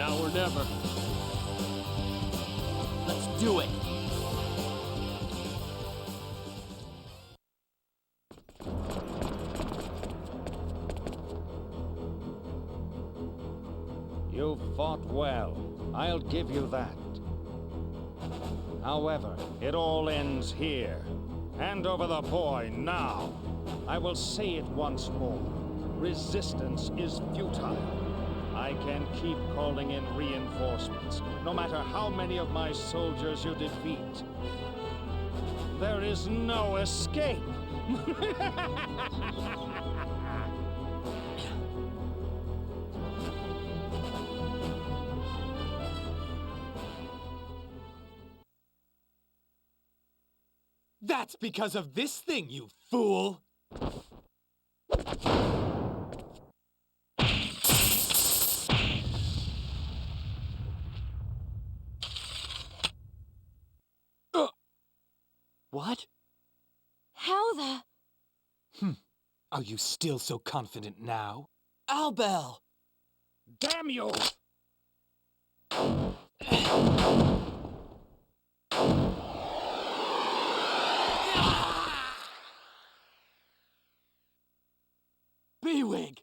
Now or never. Let's do it! You fought well. I'll give you that. However, it all ends here. Hand over the boy now. I will say it once more. Resistance is futile. I can keep calling in reinforcements, no matter how many of my soldiers you defeat. There is no escape. That's because of this thing, you fool! What? How the... Are you still so confident now? Albel! Damn you! Beewig!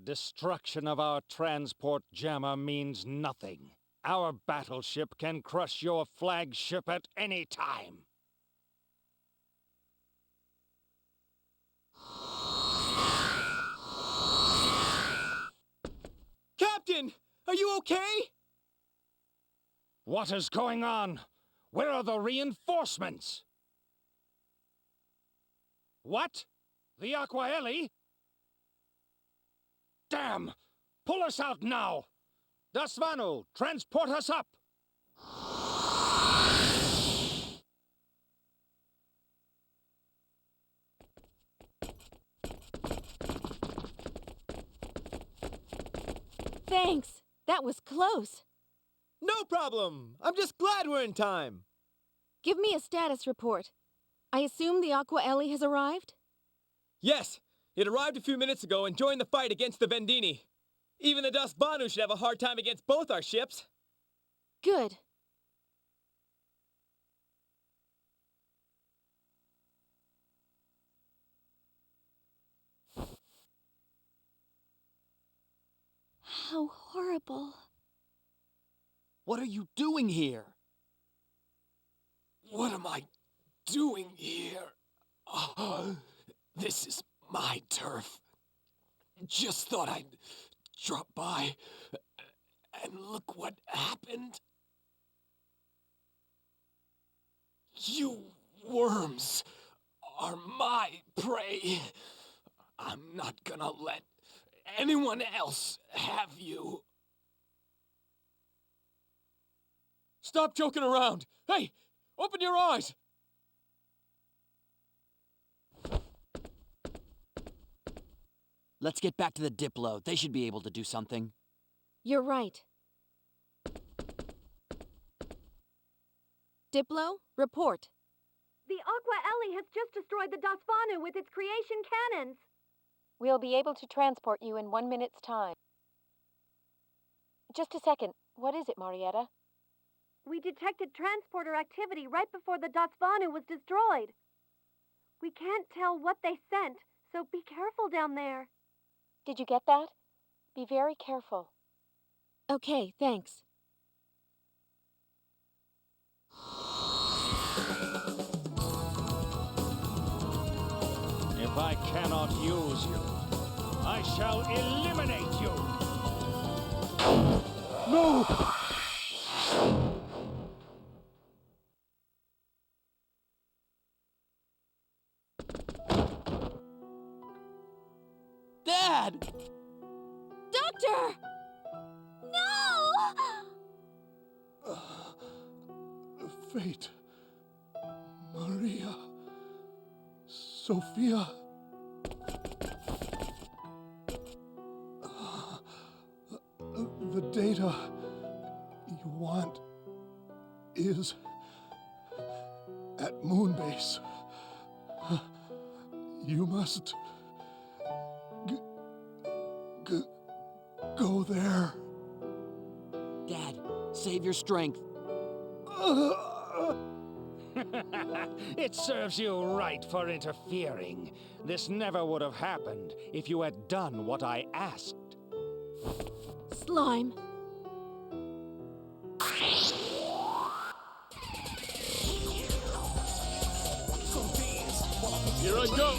Destruction of our transport jammer means nothing. Our battleship can crush your flagship at any time. Captain! Are you okay? What is going on? Where are the reinforcements? What? The Aquaelie? Damn! Pull us out now! Dasvanu, transport us up! Thanks. That was close. No problem! I'm just glad we're in time! Give me a status report. I assume the Aquaelie has arrived? Yes! It arrived a few minutes ago and joined the fight against the Vendini. Even the Dasvanu should have a hard time against both our ships. Good. How horrible. What are you doing here? What am I doing here? This is my turf. Just thought I'd drop by, and look what happened. You worms are my prey. I'm not gonna let anyone else have you. Stop joking around! Hey, open your eyes! Let's get back to the Diplo. They should be able to do something. You're right. Diplo, report. The Aquaelie has just destroyed the Dasvanu with its creation cannons. We'll be able to transport you in 1 minute's time. Just a second. What is it, Marietta? We detected transporter activity right before the Dasvanu was destroyed. We can't tell what they sent, so be careful down there. Did you get that? Be very careful. Okay, thanks. If I cannot use you, I shall eliminate you! No! Dad! Doctor! No! Fate. Maria. Sophia. The data you want is at Moonbase. You must go there. Dad, save your strength. It serves you right for interfering. This never would have happened if you had done what I asked. Slime. Here I go!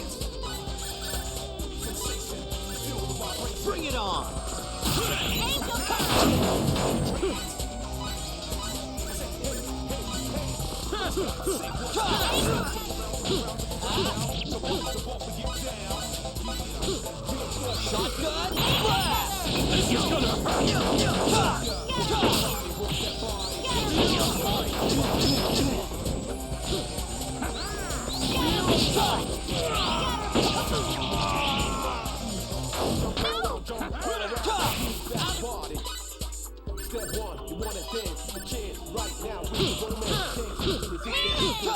Bring it on! Shotgun blast! This is gonna Step one, you wanna dance, the chance right now. We wanna make a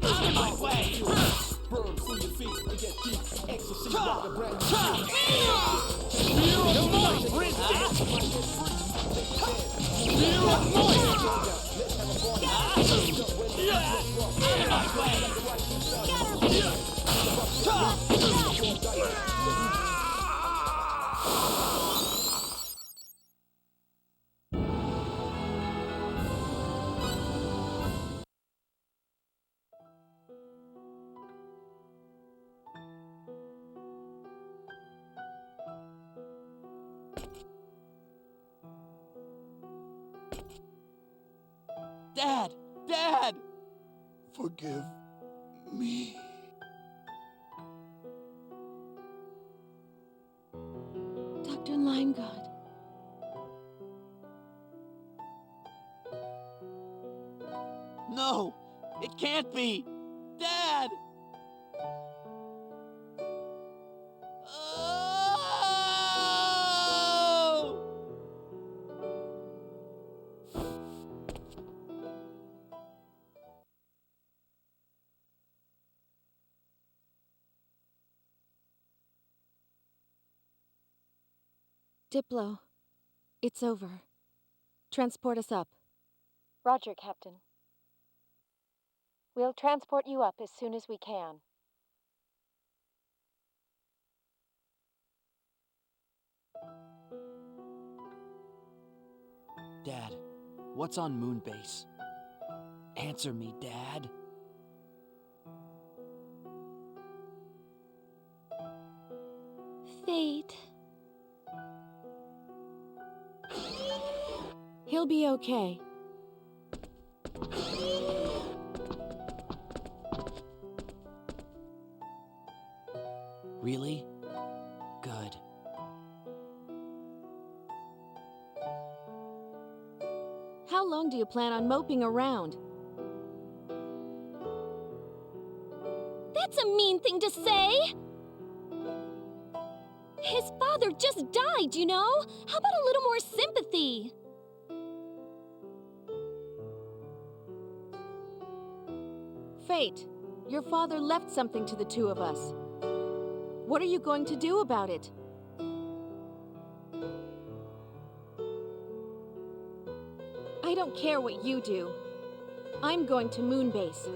Out of my way! burn through your feet and get deep. Ecstasy, rock a brand new Come on, Dad! Dad! Forgive me. Dr. Limegod. No! It can't be! Dad! Oh! Diplo. It's over. Transport us up. Roger, Captain. We'll transport you up as soon as we can. Dad, what's on Moonbase? Answer me, Dad. Fate. He'll be okay. Really? Good. How long do you plan on moping around? That's a mean thing to say! His father just died, you know? How about a little more sympathy? Fate, your father left something to the two of us. What are you going to do about it? I don't care what you do. I'm going to Moonbase.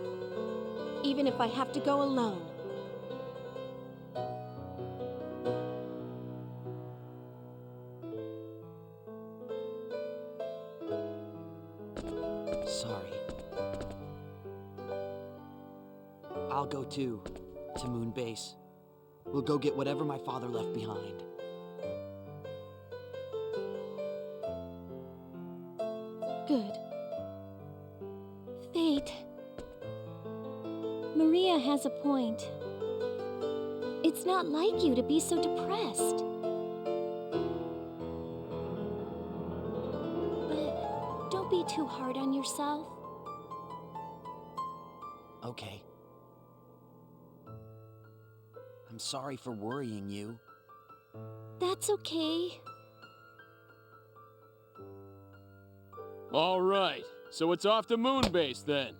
Even if I have to go alone. Sorry. I'll go too, to Moonbase. We'll go get whatever my father left behind. Good. Fate. Maria has a point. It's not like you to be so depressed. But don't be too hard on yourself. Okay. I'm sorry for worrying you. That's okay. All right, so it's off to Moonbase then.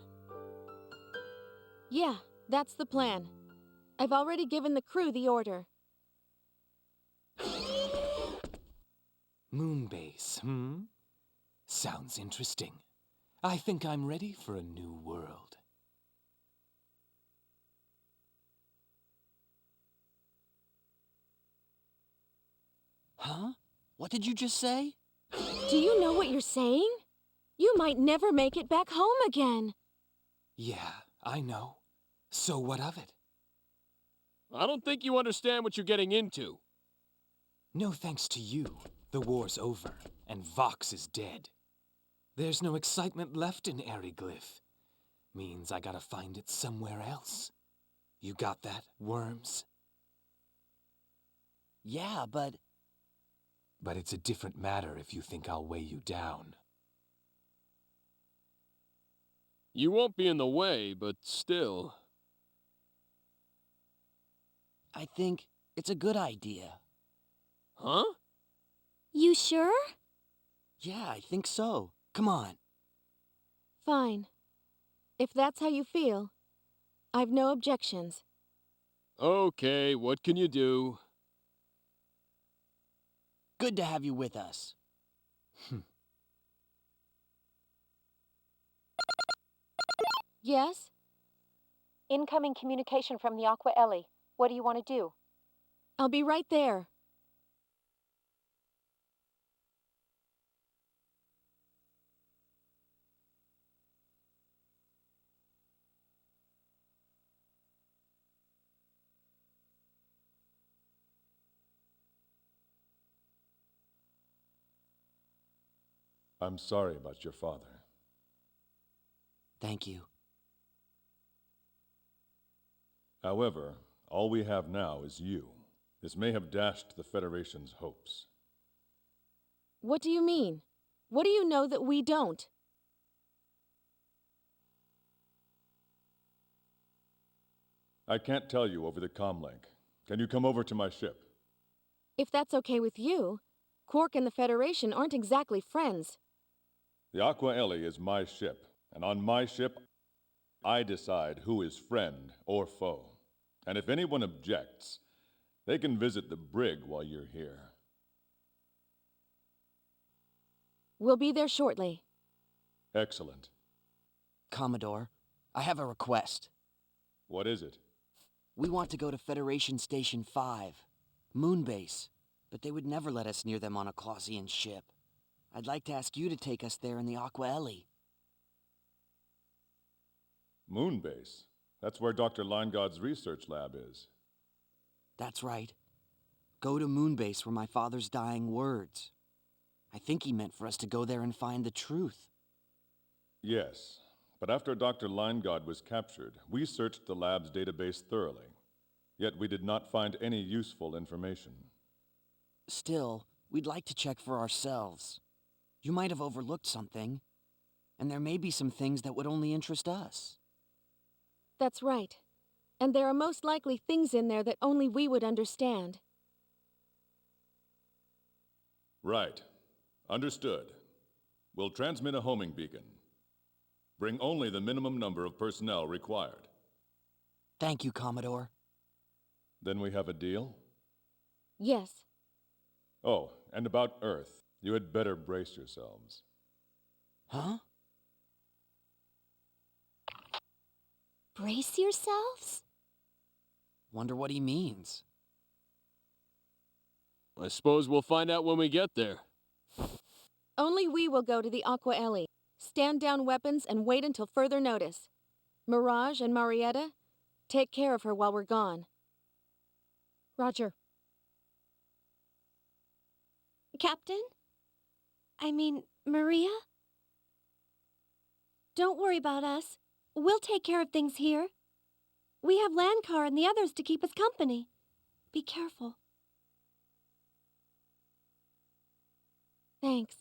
Yeah, that's the plan. I've already given the crew the order. Moonbase, Sounds interesting. I think I'm ready for a new world. Huh? What did you just say? Do you know what you're saying? You might never make it back home again. Yeah, I know. So what of it? I don't think you understand what you're getting into. No thanks to you, the war's over, and Vox is dead. There's no excitement left in Glyph. Means I gotta find it somewhere else. You got that, Worms? Yeah, but... But it's a different matter if you think I'll weigh you down. You won't be in the way, but still. I think it's a good idea. Huh? You sure? Yeah, I think so. Come on. Fine. If that's how you feel, I've no objections. Okay, what can you do? Good to have you with us. Yes? Incoming communication from the Aquaelie. What do you want to do? I'll be right there. I'm sorry about your father. Thank you. However, all we have now is you. This may have dashed the Federation's hopes. What do you mean? What do you know that we don't? I can't tell you over the comlink. Can you come over to my ship? If that's okay with you, Quark and the Federation aren't exactly friends. The Aquaelie is my ship, and on my ship, I decide who is friend or foe. And if anyone objects, they can visit the brig while you're here. We'll be there shortly. Excellent. Commodore, I have a request. What is it? We want to go to Federation Station 5, Moonbase, but they would never let us near them on a Clausian ship. I'd like to ask you to take us there in the Aquaelie. Moonbase. That's where Dr. Linegod's research lab is. That's right. Go to Moonbase where my father's dying words. I think he meant for us to go there and find the truth. Yes, but after Dr. Linegod was captured, we searched the lab's database thoroughly. Yet we did not find any useful information. Still, we'd like to check for ourselves. You might have overlooked something, and there may be some things that would only interest us. That's right. And there are most likely things in there that only we would understand. Right. Understood. We'll transmit a homing beacon. Bring only the minimum number of personnel required. Thank you, Commodore. Then we have a deal? Yes. Oh, and about Earth. You had better brace yourselves. Huh? Brace yourselves? Wonder what he means. I suppose we'll find out when we get there. Only we will go to the Aquaelie. Stand down weapons and wait until further notice. Mirage and Marietta, take care of her while we're gone. Roger. Captain? I mean, Maria? Don't worry about us. We'll take care of things here. We have Landcar and the others to keep us company. Be careful. Thanks.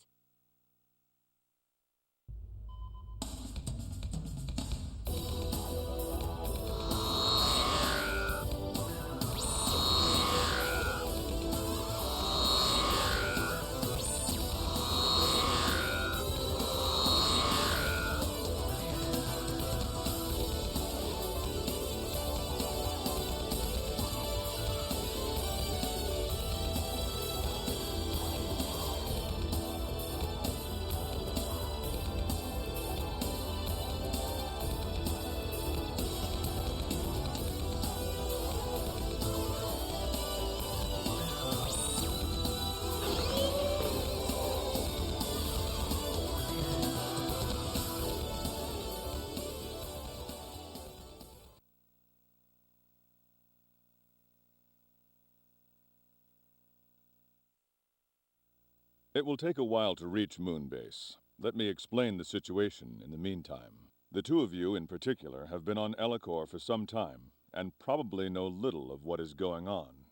It will take a while to reach Moonbase. Let me explain the situation in the meantime. The two of you in particular have been on Elicor for some time, and probably know little of what is going on.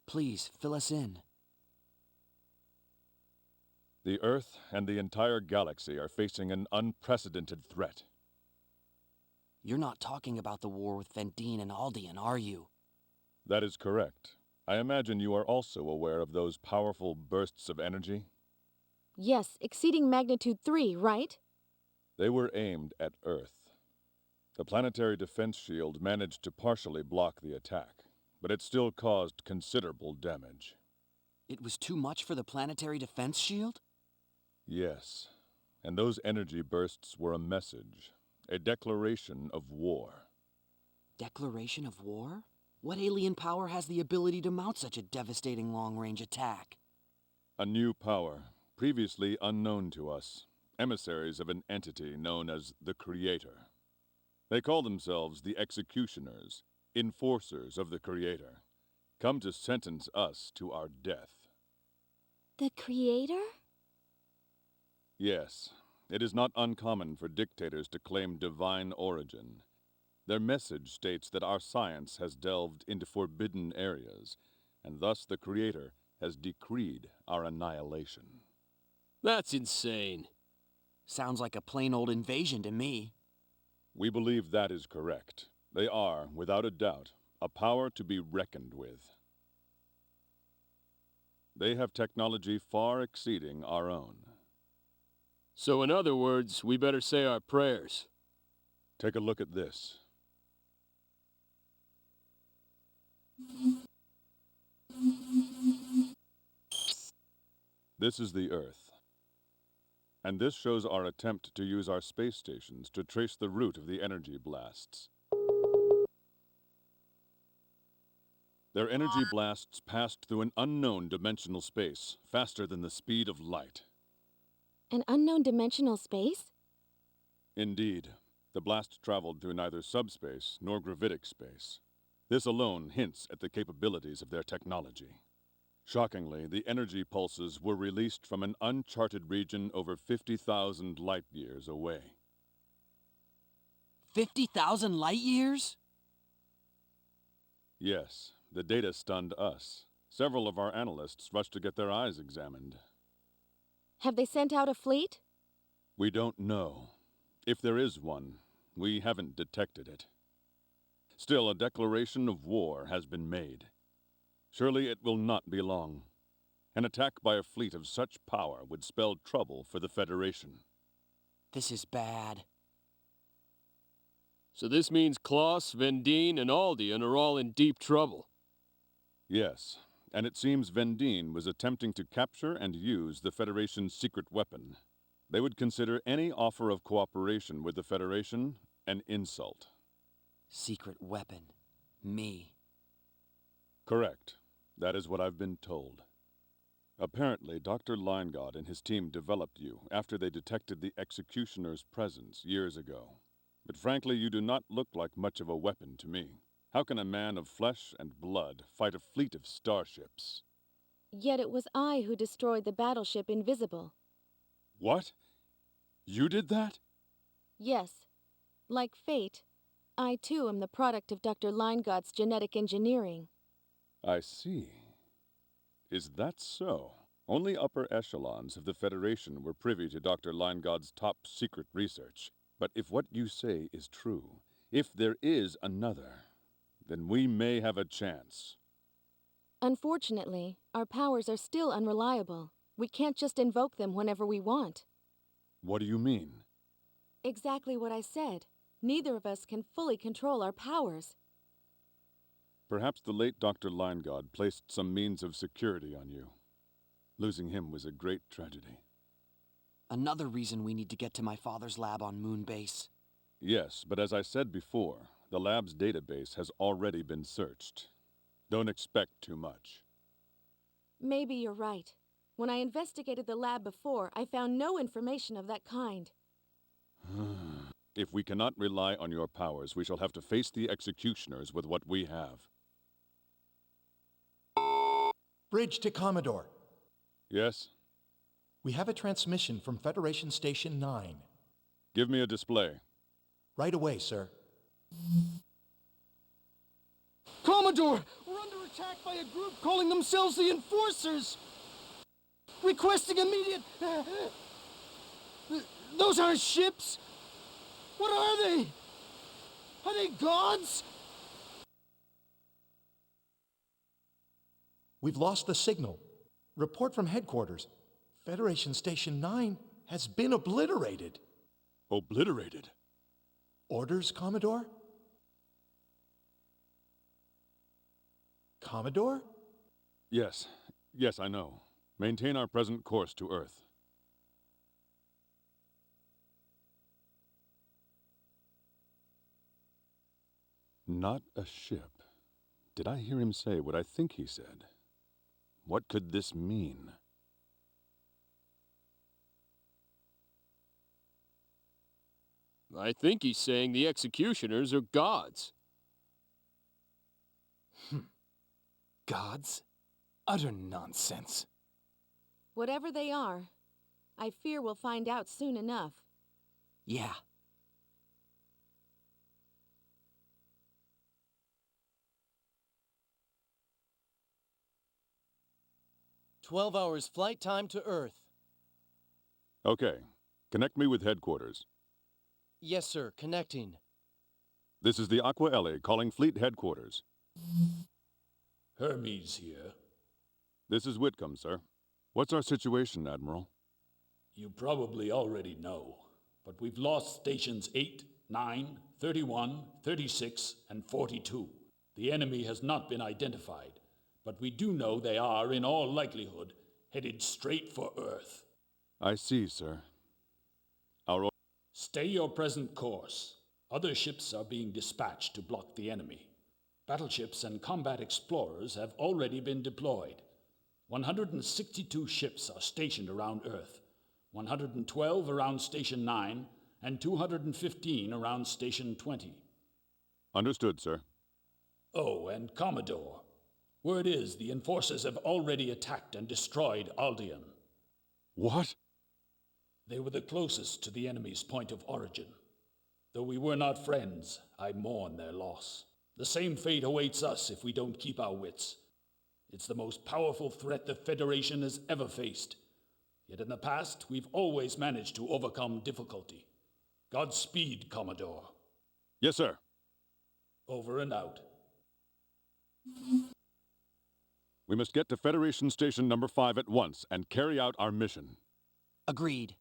Please, fill us in. The Earth and the entire galaxy are facing an unprecedented threat. You're not talking about the war with Vendine and Aldean, are you? That is correct. I imagine you are also aware of those powerful bursts of energy? Yes, exceeding magnitude 3, right? They were aimed at Earth. The planetary defense shield managed to partially block the attack, but it still caused considerable damage. It was too much for the planetary defense shield? Yes, and those energy bursts were a message, a declaration of war. Declaration of war? What alien power has the ability to mount such a devastating long-range attack? A new power, previously unknown to us, emissaries of an entity known as the Creator. They call themselves the Executioners, enforcers of the Creator, come to sentence us to our death. The Creator? Yes, it is not uncommon for dictators to claim divine origin. Their message states that our science has delved into forbidden areas, and thus the Creator has decreed our annihilation. That's insane. Sounds like a plain old invasion to me. We believe that is correct. They are, without a doubt, a power to be reckoned with. They have technology far exceeding our own. So in other words, we better say our prayers. Take a look at this. This is the Earth. And this shows our attempt to use our space stations to trace the route of the energy blasts. Their energy blasts passed through an unknown dimensional space, faster than the speed of light. An unknown dimensional space? Indeed, the blast traveled through neither subspace nor gravitic space. This alone hints at the capabilities of their technology. Shockingly, the energy pulses were released from an uncharted region over 50,000 light-years away. 50,000 light-years? Yes, the data stunned us. Several of our analysts rushed to get their eyes examined. Have they sent out a fleet? We don't know. If there is one, we haven't detected it. Still, a declaration of war has been made. Surely it will not be long. An attack by a fleet of such power would spell trouble for the Federation. This is bad. So this means Klaus, Vendine, and Aldean are all in deep trouble. Yes, and it seems Vendine was attempting to capture and use the Federation's secret weapon. They would consider any offer of cooperation with the Federation an insult. Secret weapon. Me. Correct. That is what I've been told. Apparently, Dr. Leingod and his team developed you after they detected the Executioner's presence years ago. But frankly, you do not look like much of a weapon to me. How can a man of flesh and blood fight a fleet of starships? Yet it was I who destroyed the battleship Invisible. What? You did that? Yes. Like fate, I too am the product of Dr. Leingod's genetic engineering. I see. Is that so? Only upper echelons of the Federation were privy to Dr. Leingod's top secret research. But if what you say is true, if there is another, then we may have a chance. Unfortunately, our powers are still unreliable. We can't just invoke them whenever we want. What do you mean? Exactly what I said. Neither of us can fully control our powers. Perhaps the late Dr. Leingod placed some means of security on you. Losing him was a great tragedy. Another reason we need to get to my father's lab on Moonbase. Yes, but as I said before, the lab's database has already been searched. Don't expect too much. Maybe you're right. When I investigated the lab before, I found no information of that kind. If we cannot rely on your powers, we shall have to face the Executioners with what we have. Bridge to Commodore. Yes? We have a transmission from Federation Station 9. Give me a display. Right away, sir. Commodore, we're under attack by a group calling themselves the Enforcers. Requesting immediate... Those aren't ships. What are they? Are they gods? We've lost the signal. Report from headquarters. Federation Station 9 has been obliterated. Obliterated? Orders, Commodore? Commodore? Yes. Yes, I know. Maintain our present course to Earth. Not a ship. Did I hear him say what I think he said? What could this mean? I think he's saying the executioners are gods. Gods? Utter nonsense. Whatever they are, I fear we'll find out soon enough. Yeah. "12 hours flight time to Earth." Okay. Connect me with headquarters. Yes, sir. Connecting. This is the Aquaelie calling fleet headquarters. Hermes here. This is Whitcomb, sir. What's our situation, Admiral? You probably already know, but we've lost stations 8, 9, 31, 36, and 42. The enemy has not been identified, but we do know they are, in all likelihood, headed straight for Earth. I see, sir. Stay your present course. Other ships are being dispatched to block the enemy. Battleships and combat explorers have already been deployed. 162 ships are stationed around Earth, 112 around Station 9, and 215 around Station 20. Understood, sir. Oh, and Commodore, word is the Enforcers have already attacked and destroyed Aldean. What? They were the closest to the enemy's point of origin. Though we were not friends, I mourn their loss. The same fate awaits us if we don't keep our wits. It's the most powerful threat the Federation has ever faced. Yet in the past, we've always managed to overcome difficulty. Godspeed, Commodore. Yes, sir. Over and out. We must get to Federation Station number 5 at once and carry out our mission. Agreed.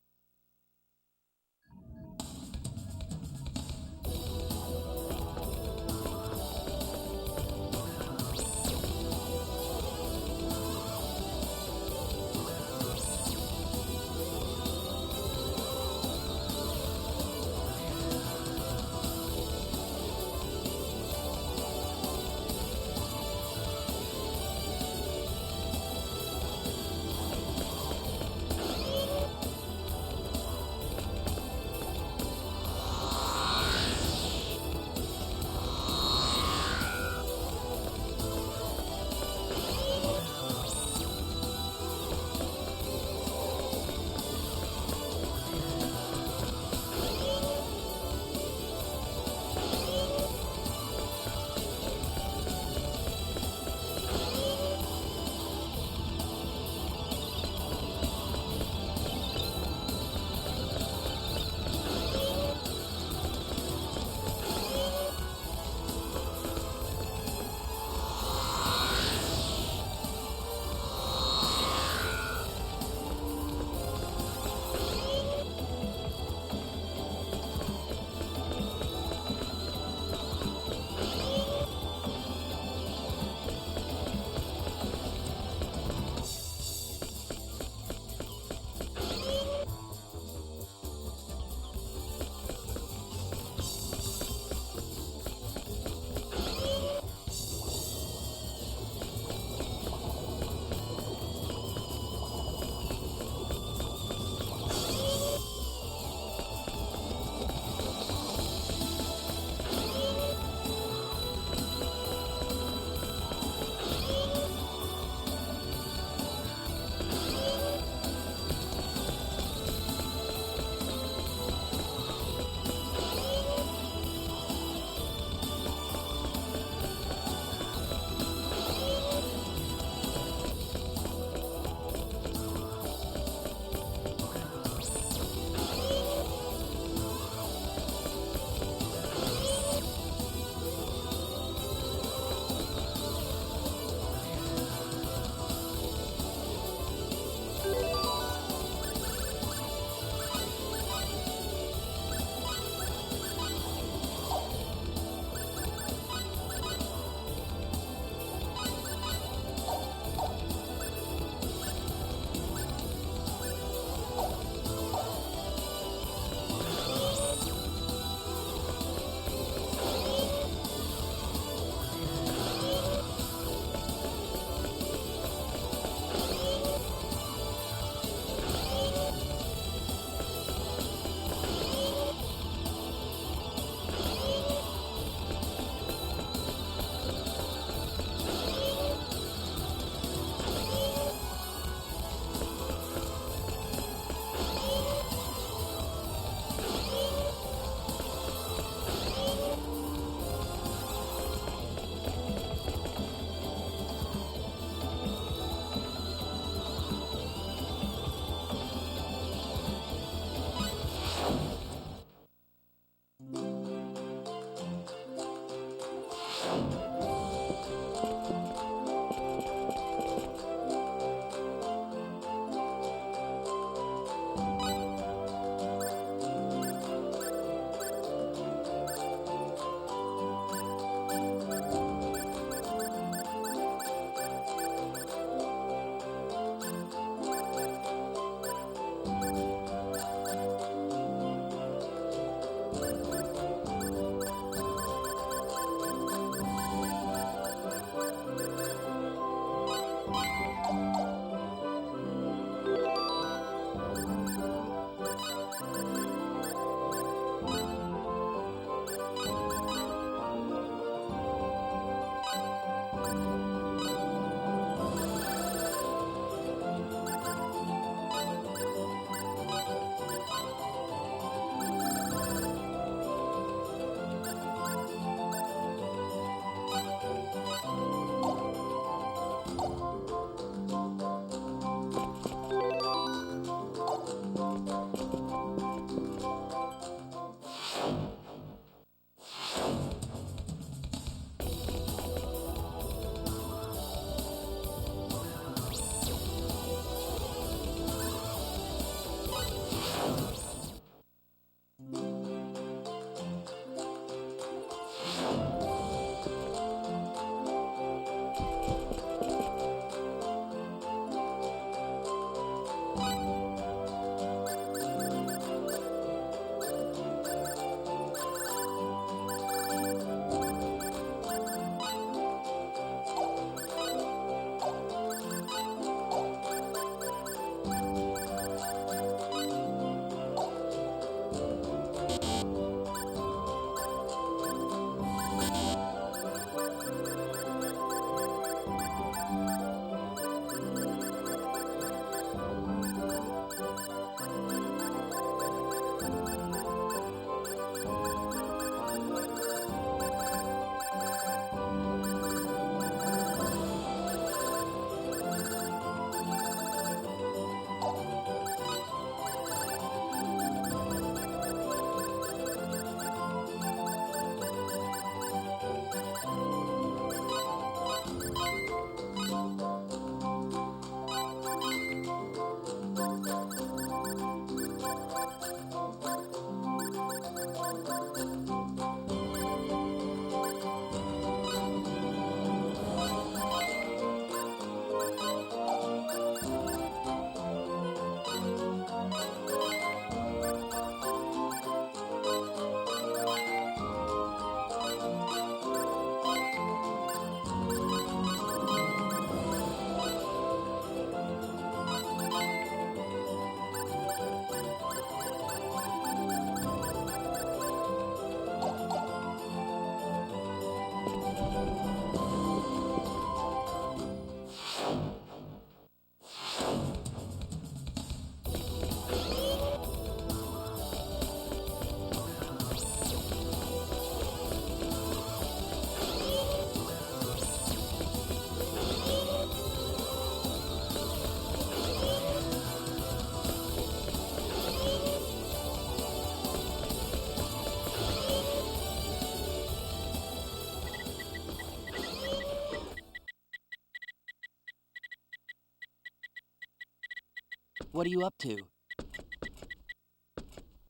What are you up to?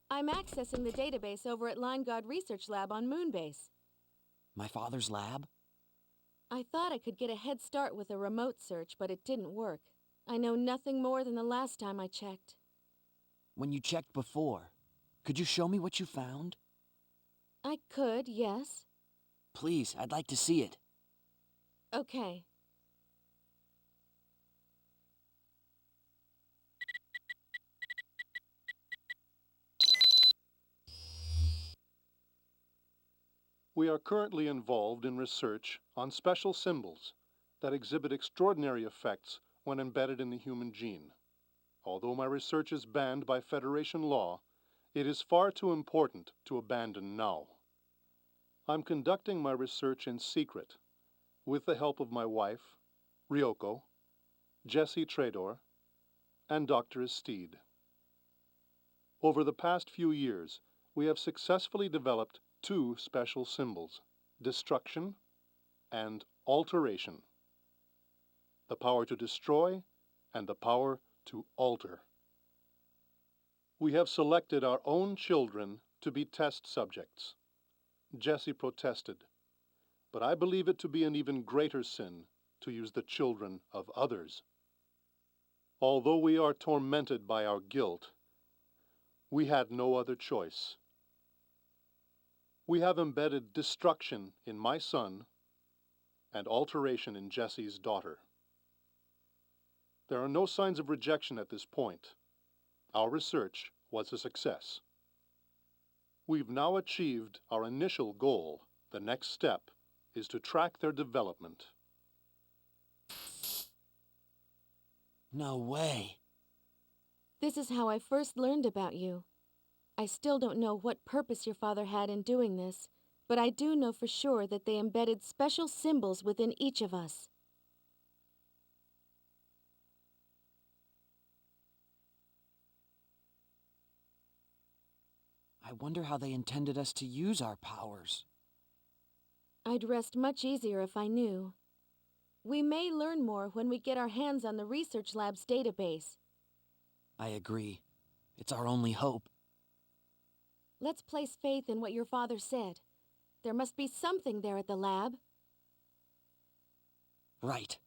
I'm accessing the database over at Line Guard Research Lab on Moonbase. My father's lab? I thought I could get a head start with a remote search, but it didn't work. I know nothing more than the last time I checked. When you checked before, could you show me what you found? I could, yes. Please, I'd like to see it. Okay. We are currently involved in research on special symbols that exhibit extraordinary effects when embedded in the human gene. Although my research is banned by Federation law, it is far too important to abandon now. I'm conducting my research in secret, with the help of my wife, Ryoko, Jesse Trador, and Dr. Estede. Over the past few years, we have successfully developed two special symbols, destruction and alteration. The power to destroy and the power to alter. We have selected our own children to be test subjects. Jesse protested, but I believe it to be an even greater sin to use the children of others. Although we are tormented by our guilt, we had no other choice. We have embedded destruction in my son and alteration in Jesse's daughter. There are no signs of rejection at this point. Our research was a success. We've now achieved our initial goal. The next step is to track their development. No way. This is how I first learned about you. I still don't know what purpose your father had in doing this, but I do know for sure that they embedded special symbols within each of us. I wonder how they intended us to use our powers. I'd rest much easier if I knew. We may learn more when we get our hands on the research lab's database. I agree. It's our only hope. Let's place faith in what your father said. There must be something there at the lab. Right.